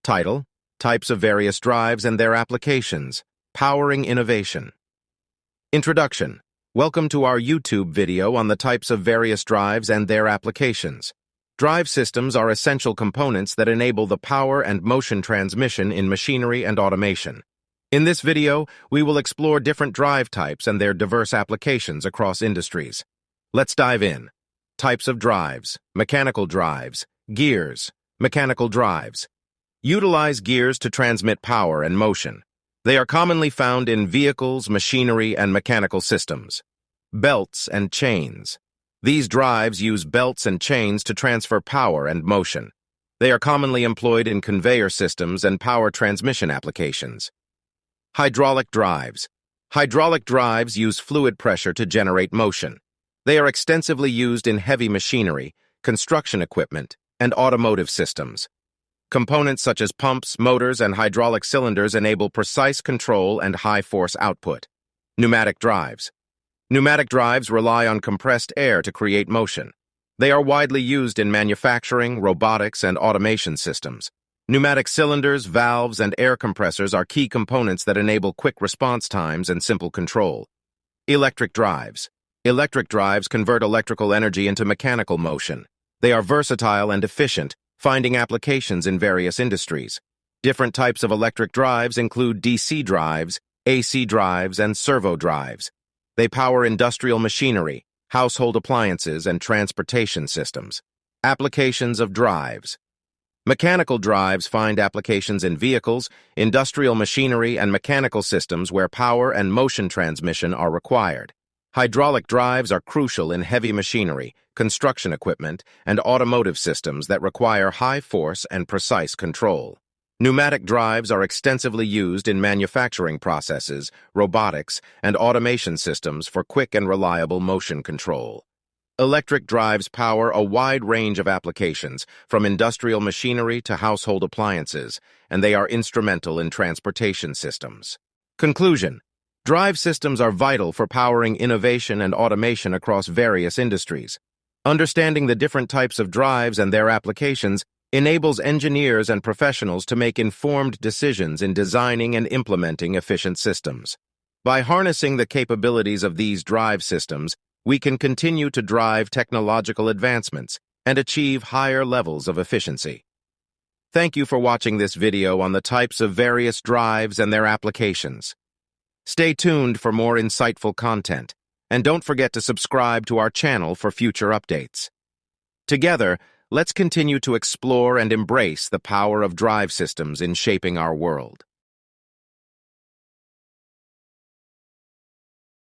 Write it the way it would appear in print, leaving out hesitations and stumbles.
Title: Types of Various Drives and Their Applications, Powering Innovation. Introduction: Welcome to our YouTube video on the types of various drives and their applications. Drive systems are essential components that enable the power and motion transmission in machinery and automation. In this video, we will explore different drive types and their diverse applications across industries. Let's dive in. Types of drives: mechanical drives, gears, mechanical drives. Utilize gears to transmit power and motion. They are commonly found in vehicles, machinery, and mechanical systems. Belts and chains. These drives use belts and chains to transfer power and motion. They are commonly employed in conveyor systems and power transmission applications. Hydraulic drives. Hydraulic drives use fluid pressure to generate motion. They are extensively used in heavy machinery, construction equipment, and automotive systems. Components such as pumps, motors, and hydraulic cylinders enable precise control and high-force output. Pneumatic drives. Pneumatic drives rely on compressed air to create motion. They are widely used in manufacturing, robotics, and automation systems. Pneumatic cylinders, valves, and air compressors are key components that enable quick response times and simple control. Electric drives. Electric drives convert electrical energy into mechanical motion. They are versatile and efficient, finding applications in various industries. Different types of electric drives include DC drives, AC drives, and servo drives. They power industrial machinery, household appliances, and transportation systems. Applications of drives. Mechanical drives find applications in vehicles, industrial machinery, and mechanical systems where power and motion transmission are required. Hydraulic drives are crucial in heavy machinery, construction equipment, and automotive systems that require high force and precise control. Pneumatic drives are extensively used in manufacturing processes, robotics, and automation systems for quick and reliable motion control. Electric drives power a wide range of applications, from industrial machinery to household appliances, and they are instrumental in transportation systems. Conclusion: Drive systems are vital for powering innovation and automation across various industries. Understanding the different types of drives and their applications enables engineers and professionals to make informed decisions in designing and implementing efficient systems. By harnessing the capabilities of these drive systems, we can continue to drive technological advancements and achieve higher levels of efficiency. Thank you for watching this video on the types of various drives and their applications. Stay tuned for more insightful content, and don't forget to subscribe to our channel for future updates. Together, let's continue to explore and embrace the power of drive systems in shaping our world.